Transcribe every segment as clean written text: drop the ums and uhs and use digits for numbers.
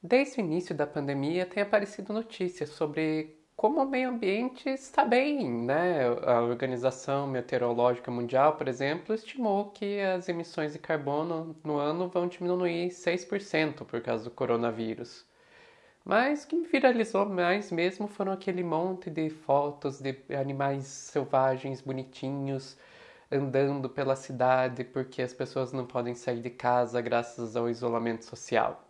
Desde o início da pandemia tem aparecido notícias sobre como o meio ambiente está bem, né? A Organização Meteorológica Mundial, por exemplo, estimou que as emissões de carbono no ano vão diminuir 6% por causa do coronavírus. Mas o que me viralizou mais mesmo foram aquele monte de fotos de animais selvagens bonitinhos andando pela cidade porque as pessoas não podem sair de casa graças ao isolamento social.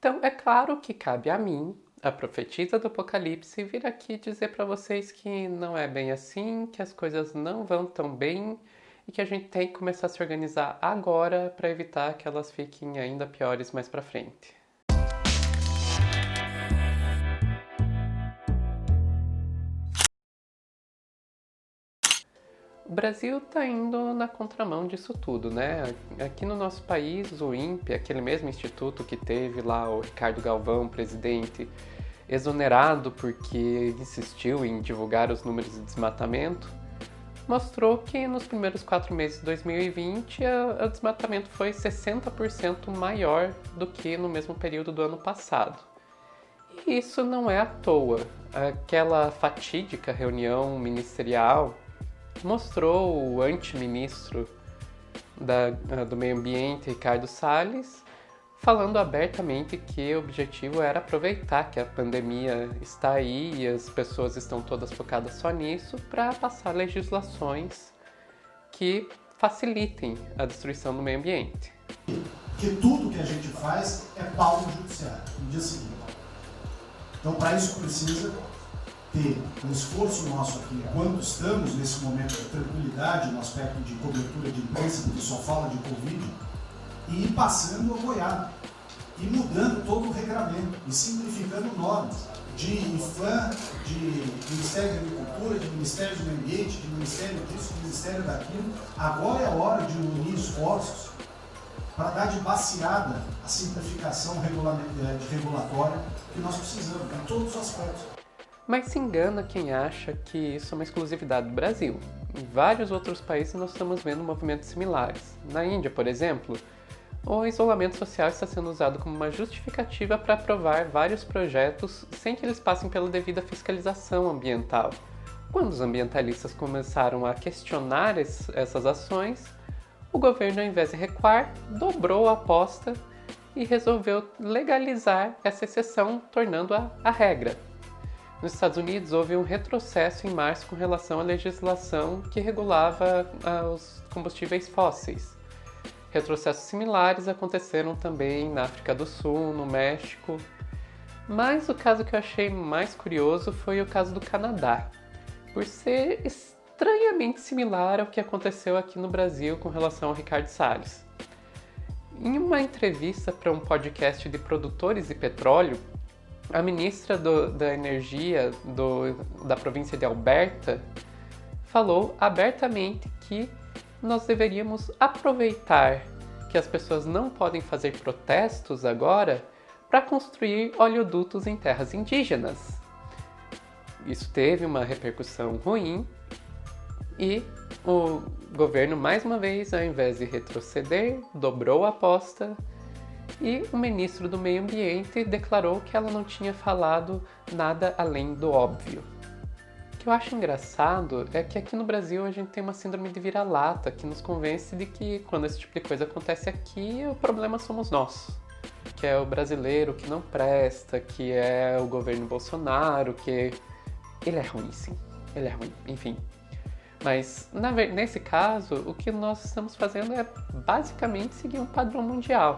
Então, é claro que cabe a mim, a profetisa do Apocalipse, vir aqui dizer para vocês que não é bem assim, que as coisas não vão tão bem e que a gente tem que começar a se organizar agora para evitar que elas fiquem ainda piores mais para frente. O Brasil está indo na contramão disso tudo, né? Aqui no nosso país, o INPE, aquele mesmo instituto que teve lá o Ricardo Galvão, presidente, exonerado porque insistiu em divulgar os números de desmatamento, mostrou que nos primeiros 4 meses de 2020 o desmatamento foi 60% maior do que no mesmo período do ano passado. E isso não é à toa. Aquela fatídica reunião ministerial mostrou o antiministro do Meio Ambiente, Ricardo Salles, falando abertamente que o objetivo era aproveitar que a pandemia está aí e as pessoas estão todas focadas só nisso para passar legislações que facilitem a destruição do meio ambiente. Porque tudo que a gente faz é pauta no judiciário, no dia seguinte. Então, para isso precisa ter um esforço nosso aqui, enquanto estamos nesse momento de tranquilidade, no aspecto de cobertura de imprensa, porque só fala de Covid, e ir passando a boiada, e mudando todo o regramento, e simplificando normas, de IFAM, de Ministério da Agricultura, de Ministério do Meio Ambiente, de Ministério disso, de Ministério daquilo. Agora é a hora de unir esforços para dar de baseada a simplificação regulatória que nós precisamos, em todos os aspectos. Mas se engana quem acha que isso é uma exclusividade do Brasil. Em vários outros países nós estamos vendo movimentos similares. Na Índia, por exemplo, o isolamento social está sendo usado como uma justificativa para aprovar vários projetos sem que eles passem pela devida fiscalização ambiental. Quando os ambientalistas começaram a questionar essas ações, o governo, ao invés de recuar, dobrou a aposta e resolveu legalizar essa exceção, tornando-a a regra. Nos Estados Unidos, houve um retrocesso em março com relação à legislação que regulava os combustíveis fósseis. Retrocessos similares aconteceram também na África do Sul, no México. Mas o caso que eu achei mais curioso foi o caso do Canadá, por ser estranhamente similar ao que aconteceu aqui no Brasil com relação ao Ricardo Salles. Em uma entrevista para um podcast de produtores de petróleo, a ministra da Energia da província de Alberta falou abertamente que nós deveríamos aproveitar que as pessoas não podem fazer protestos agora para construir oleodutos em terras indígenas. Isso teve uma repercussão ruim e o governo, mais uma vez, ao invés de retroceder, dobrou a aposta. E o ministro do Meio Ambiente declarou que ela não tinha falado nada além do óbvio. O que eu acho engraçado é que aqui no Brasil a gente tem uma síndrome de vira-lata que nos convence de que quando esse tipo de coisa acontece aqui, o problema somos nós. Que é o brasileiro que não presta, que é o governo Bolsonaro, que... Ele é ruim, sim. Ele é ruim, enfim. Mas, nesse caso, o que nós estamos fazendo é basicamente seguir um padrão mundial.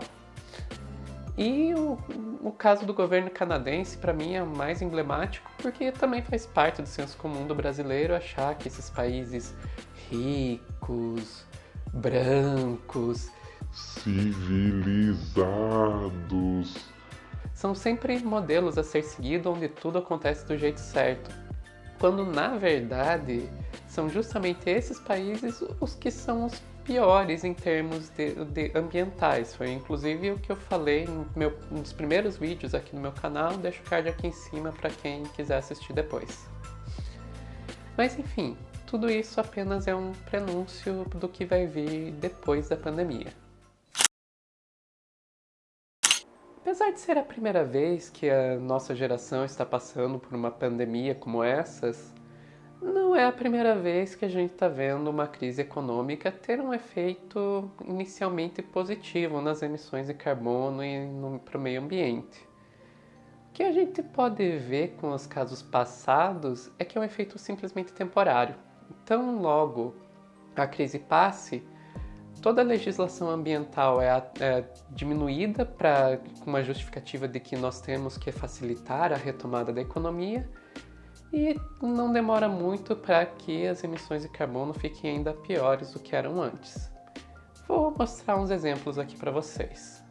E o caso do governo canadense, para mim, é o mais emblemático, porque também faz parte do senso comum do brasileiro achar que esses países ricos, brancos, civilizados são sempre modelos a ser seguido onde tudo acontece do jeito certo. Quando, na verdade, são justamente esses países os que são os piores em termos de ambientais. Foi inclusive o que eu falei nos primeiros vídeos aqui no meu canal. Deixo o card aqui em cima para quem quiser assistir depois. Mas enfim, tudo isso apenas é um prenúncio do que vai vir depois da pandemia. Apesar de ser a primeira vez que a nossa geração está passando por uma pandemia como essas, não é a primeira vez que a gente está vendo uma crise econômica ter um efeito inicialmente positivo nas emissões de carbono e para o meio ambiente. O que a gente pode ver com os casos passados é que é um efeito simplesmente temporário. Então, logo a crise passe, toda a legislação ambiental é diminuída com uma justificativa de que nós temos que facilitar a retomada da economia e não demora muito para que as emissões de carbono fiquem ainda piores do que eram antes. Vou mostrar uns exemplos aqui para vocês.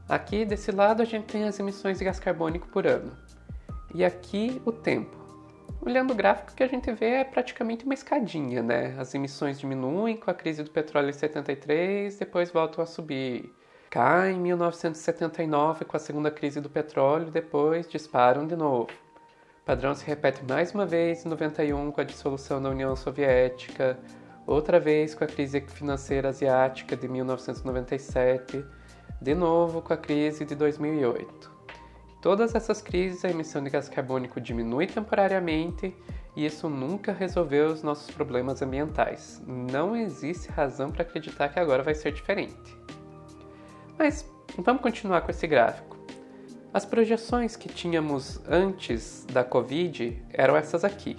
Aqui desse lado a gente tem as emissões de gás carbônico por ano e aqui o tempo. Olhando o gráfico, o que a gente vê é praticamente uma escadinha, né? As emissões diminuem com a crise do petróleo em 73, depois voltam a subir. Caem em 1979 com a segunda crise do petróleo, depois disparam de novo. O padrão se repete mais uma vez em 91 com a dissolução da União Soviética, outra vez com a crise financeira asiática de 1997, de novo com a crise de 2008. Em todas essas crises, a emissão de gás carbônico diminui temporariamente e isso nunca resolveu os nossos problemas ambientais. Não existe razão para acreditar que agora vai ser diferente. Mas vamos continuar com esse gráfico. As projeções que tínhamos antes da Covid eram essas aqui.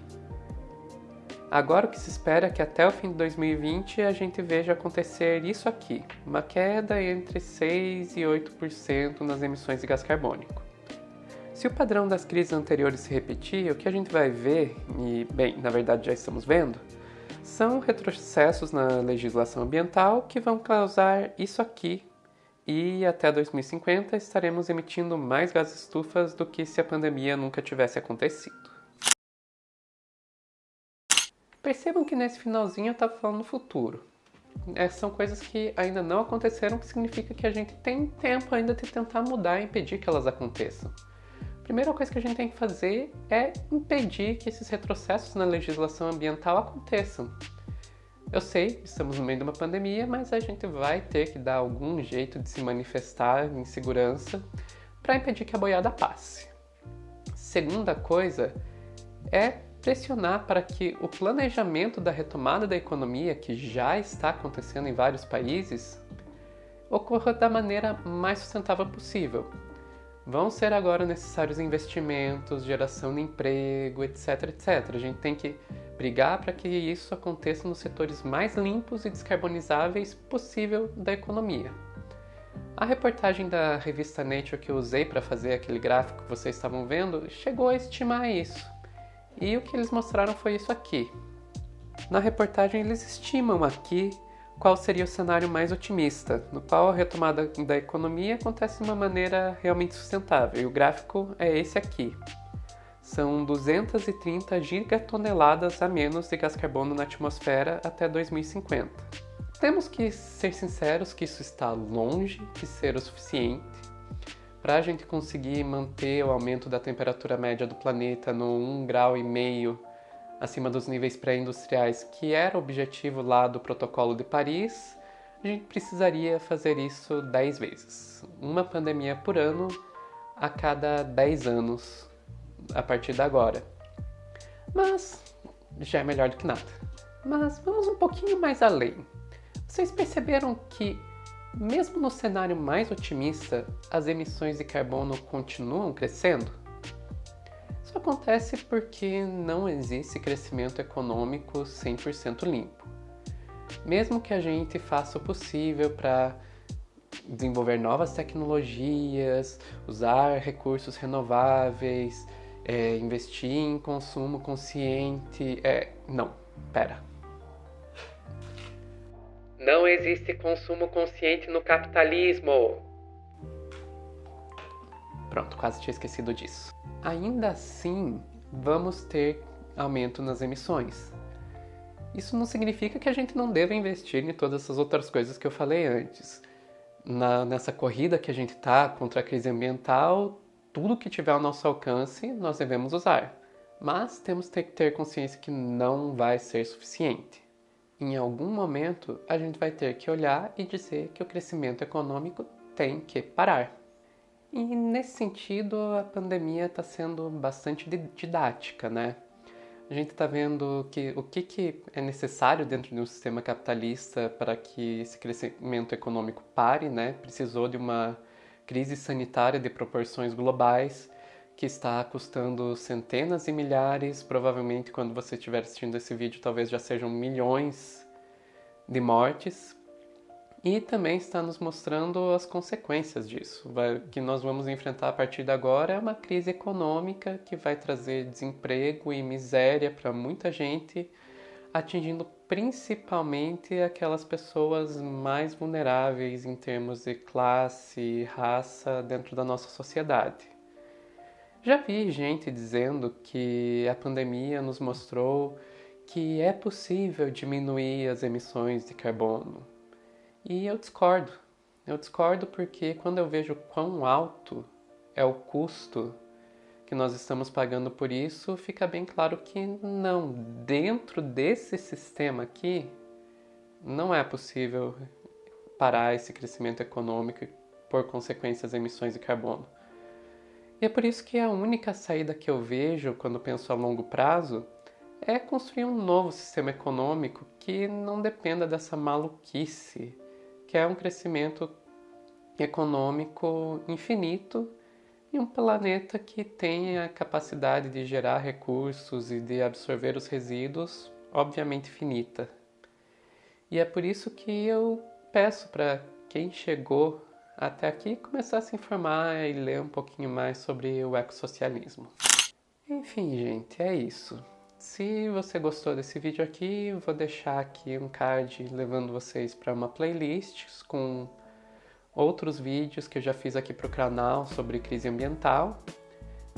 Agora o que se espera é que até o fim de 2020 a gente veja acontecer isso aqui, uma queda entre 6% e 8% nas emissões de gás carbônico. Se o padrão das crises anteriores se repetir, o que a gente vai ver, e bem, na verdade já estamos vendo, são retrocessos na legislação ambiental que vão causar isso aqui, e até 2050 estaremos emitindo mais gases estufas do que se a pandemia nunca tivesse acontecido. Percebam que nesse finalzinho eu estava falando no futuro. São coisas que ainda não aconteceram, que significa que a gente tem tempo ainda de tentar mudar e impedir que elas aconteçam. A primeira coisa que a gente tem que fazer é impedir que esses retrocessos na legislação ambiental aconteçam. Eu sei, estamos no meio de uma pandemia, mas a gente vai ter que dar algum jeito de se manifestar em segurança para impedir que a boiada passe. Segunda coisa é pressionar para que o planejamento da retomada da economia, que já está acontecendo em vários países, ocorra da maneira mais sustentável possível. Vão ser agora necessários investimentos, geração de emprego, etc, etc. A gente tem que brigar para que isso aconteça nos setores mais limpos e descarbonizáveis possível da economia. A reportagem da revista Nature que eu usei para fazer aquele gráfico que vocês estavam vendo chegou a estimar isso. E o que eles mostraram foi isso aqui. Na reportagem eles estimam aqui qual seria o cenário mais otimista, no qual a retomada da economia acontece de uma maneira realmente sustentável. E o gráfico é esse aqui. São 230 gigatoneladas a menos de gás carbono na atmosfera até 2050. Temos que ser sinceros que isso está longe de ser o suficiente para a gente conseguir manter o aumento da temperatura média do planeta no 1,5 grau acima dos níveis pré-industriais, que era o objetivo lá do Protocolo de Paris. A gente precisaria fazer isso 10 vezes. Uma pandemia por ano a cada 10 anos a partir de agora. Mas já é melhor do que nada. Mas vamos um pouquinho mais além. Vocês perceberam que mesmo no cenário mais otimista, as emissões de carbono continuam crescendo? Isso acontece porque não existe crescimento econômico 100% limpo. Mesmo que a gente faça o possível para desenvolver novas tecnologias, usar recursos renováveis, investir em consumo consciente... Não existe consumo consciente no capitalismo. Pronto, quase tinha esquecido disso. Ainda assim, vamos ter aumento nas emissões. Isso não significa que a gente não deva investir em todas essas outras coisas que eu falei antes. Nessa corrida que a gente está contra a crise ambiental, tudo que tiver ao nosso alcance, nós devemos usar. Mas temos que ter consciência que não vai ser suficiente. Em algum momento, a gente vai ter que olhar e dizer que o crescimento econômico tem que parar. E nesse sentido, a pandemia está sendo bastante didática, né? A gente está vendo que o que é necessário dentro de um sistema capitalista para que esse crescimento econômico pare, né? Precisou de uma crise sanitária de proporções globais que está custando centenas e milhares, provavelmente quando você estiver assistindo esse vídeo talvez já sejam milhões de mortes. E também está nos mostrando as consequências disso. Que nós vamos enfrentar a partir de agora é uma crise econômica que vai trazer desemprego e miséria para muita gente, atingindo principalmente aquelas pessoas mais vulneráveis em termos de classe e raça dentro da nossa sociedade. Já vi gente dizendo que a pandemia nos mostrou que é possível diminuir as emissões de carbono. E eu discordo. Eu discordo porque quando eu vejo quão alto é o custo que nós estamos pagando por isso, fica bem claro que não, dentro desse sistema aqui, não é possível parar esse crescimento econômico e, por consequência, as emissões de carbono. E é por isso que a única saída que eu vejo quando penso a longo prazo é construir um novo sistema econômico que não dependa dessa maluquice, que é um crescimento econômico infinito e um planeta que tem a capacidade de gerar recursos e de absorver os resíduos, obviamente finita. E é por isso que eu peço para quem chegou até aqui começar a se informar e ler um pouquinho mais sobre o ecossocialismo. Enfim, gente, é isso. Se você gostou desse vídeo aqui, vou deixar aqui um card levando vocês para uma playlist com outros vídeos que eu já fiz aqui para o canal sobre crise ambiental.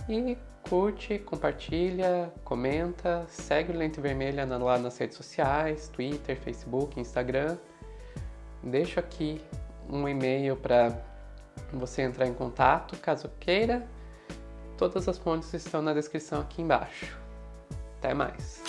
E curte, compartilha, comenta, segue o Lente Vermelha lá nas redes sociais, Twitter, Facebook, Instagram. Deixo aqui um e-mail para você entrar em contato, caso queira. Todas as fontes estão na descrição aqui embaixo. Até mais!